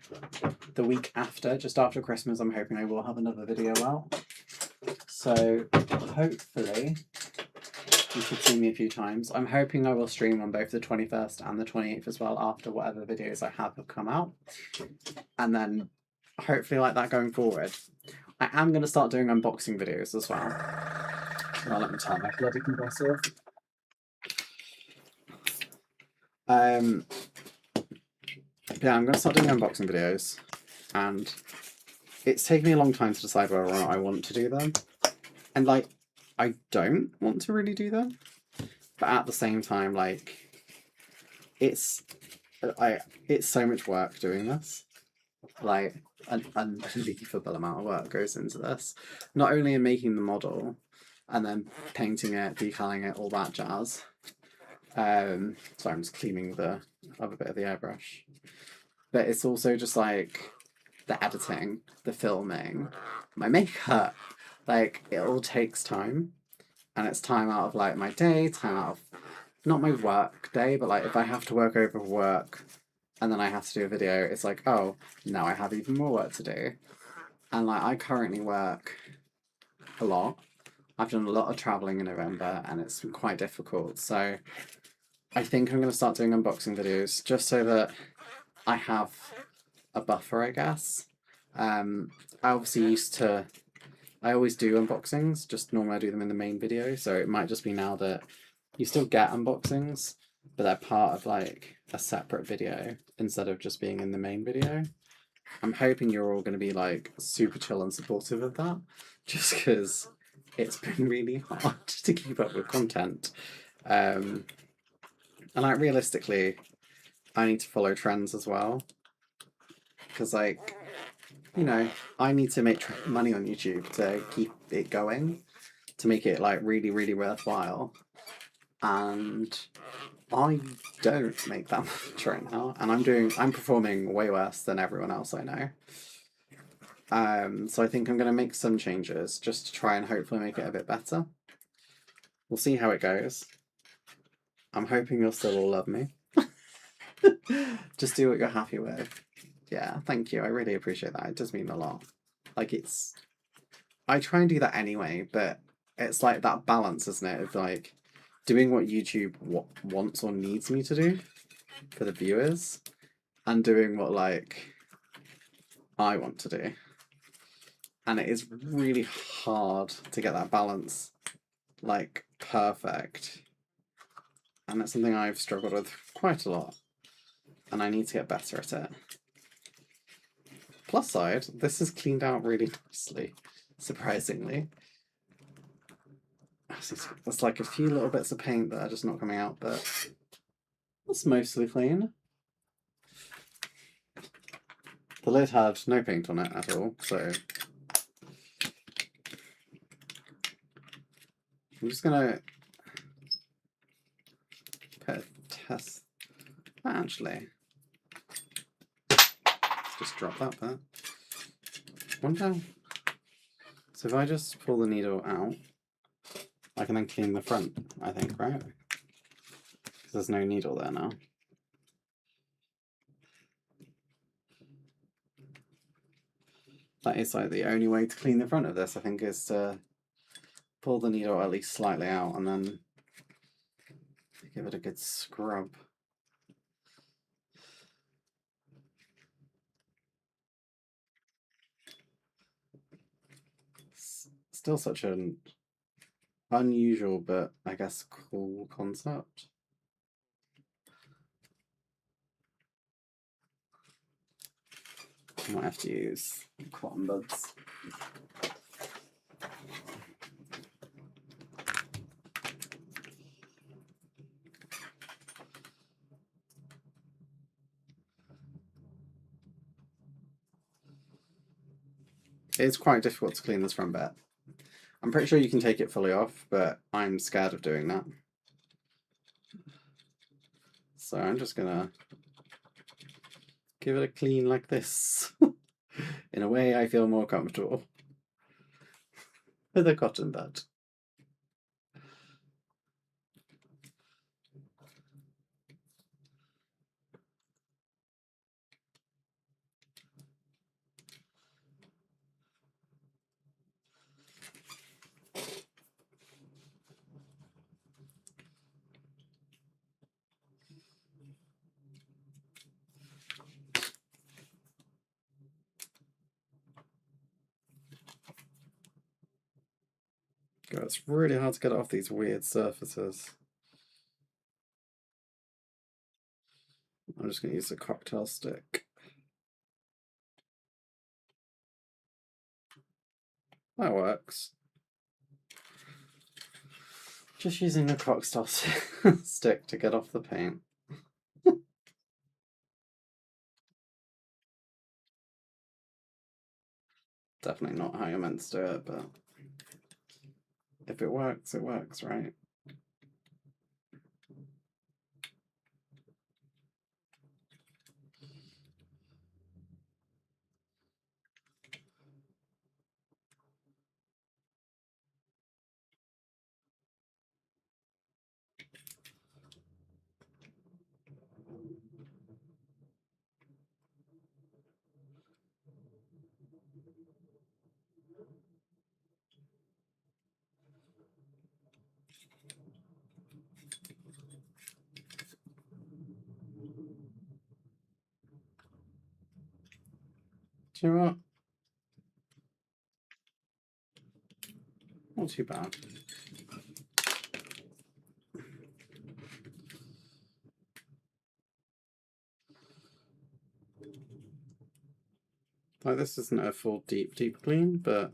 the week after, just after Christmas, I'm hoping I will have another video out. So hopefully you should see me a few times. I'm hoping I will stream on both the 21st and the 28th as well after whatever videos I have come out. And then hopefully like that going forward. I am going to start doing unboxing videos as well. Now let me turn my bloody compressor off. Yeah, I'm going to start doing unboxing videos, and it's taken me a long time to decide whether or not I want to do them. And like, I don't want to really do them, but at the same time, like, it's so much work doing this. Like, an unbelievable amount of work goes into this. Not only in making the model, and then painting it, decaling it, all that jazz. Sorry, I'm just cleaning the other bit of the airbrush. But it's also just like the editing, the filming, my makeup. Like, it all takes time. And it's time out of like my day, time out of not my work day, but like if I have to work over work and then I have to do a video, it's like, oh, now I have even more work to do. And like I currently work a lot. I've done a lot of travelling in November and it's been quite difficult. So I think I'm going to start doing unboxing videos just so that I have a buffer, I guess. I obviously I always do unboxings, just normally I do them in the main video, so it might just be now that you still get unboxings, but they're part of like a separate video instead of just being in the main video. I'm hoping you're all going to be like super chill and supportive of that, just because it's been really hard to keep up with content. And like realistically, I need to follow trends as well, because like, you know, I need to make money on YouTube to keep it going, to make it like really, really worthwhile. And I don't make that much right now, and I'm performing way worse than everyone else I know. So I think I'm going to make some changes just to try and hopefully make it a bit better. We'll see how it goes. I'm hoping you'll still all love me. Just do what you're happy with. Yeah, thank you. I really appreciate that. It does mean a lot. Like, I try and do that anyway, but it's like that balance, isn't it? Of like doing what YouTube wants or needs me to do for the viewers, and doing what like I want to do. And it is really hard to get that balance like perfect. And that's something I've struggled with quite a lot. And I need to get better at it. Plus side, this is cleaned out really nicely, surprisingly. There's like a few little bits of paint that are just not coming out, but it's mostly clean. The lid had no paint on it at all, so I'm just gonna put a test. Actually, just drop that there. Wonder. So if I just pull the needle out, I can then clean the front, I think, right? Because there's no needle there now. That is like the only way to clean the front of this, I think, is to pull the needle at least slightly out and then give it a good scrub. Still such an unusual but I guess cool concept. I might have to use cotton buds. It's quite difficult to clean this front bit. I'm pretty sure you can take it fully off, but I'm scared of doing that. So I'm just gonna give it a clean like this. In a way I feel more comfortable with a cotton bud. God, it's really hard to get off these weird surfaces. I'm just going to use a cocktail stick. That works. Just using a cocktail stick to get off the paint. Definitely not how you're meant to do it, but if it works, right? Do you know what? Not too bad. Like, this isn't a full deep clean, but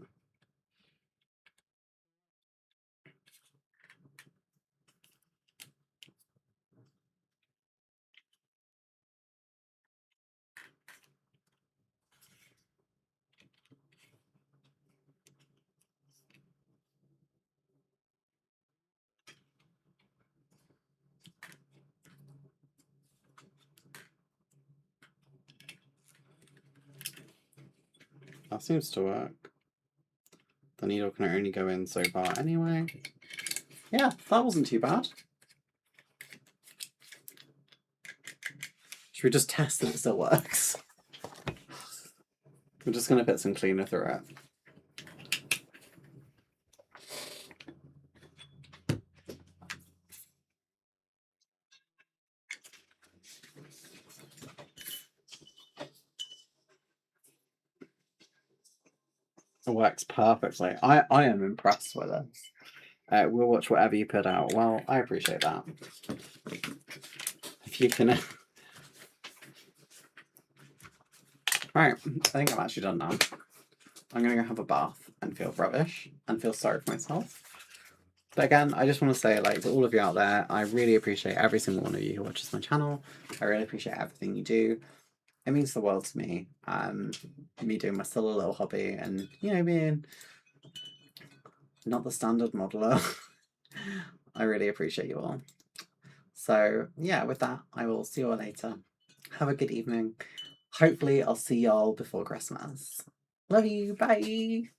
that seems to work. The needle can only go in so far anyway. Yeah, that wasn't too bad. Should we just test that it still works? We're just going to put some cleaner through it. It works perfectly. I am impressed with it. We'll watch whatever you put out. Well, I appreciate that. If you can... Right, I think I'm actually done now. I'm going to go have a bath and feel rubbish and feel sorry for myself. But again, I just want to say, like, to all of you out there, I really appreciate every single one of you who watches my channel. I really appreciate everything you do. It means the world to me. Me doing my silly little hobby and, you know, being not the standard modeler. I really appreciate you all. So, yeah, with that, I will see you all later. Have a good evening. Hopefully, I'll see y'all before Christmas. Love you. Bye.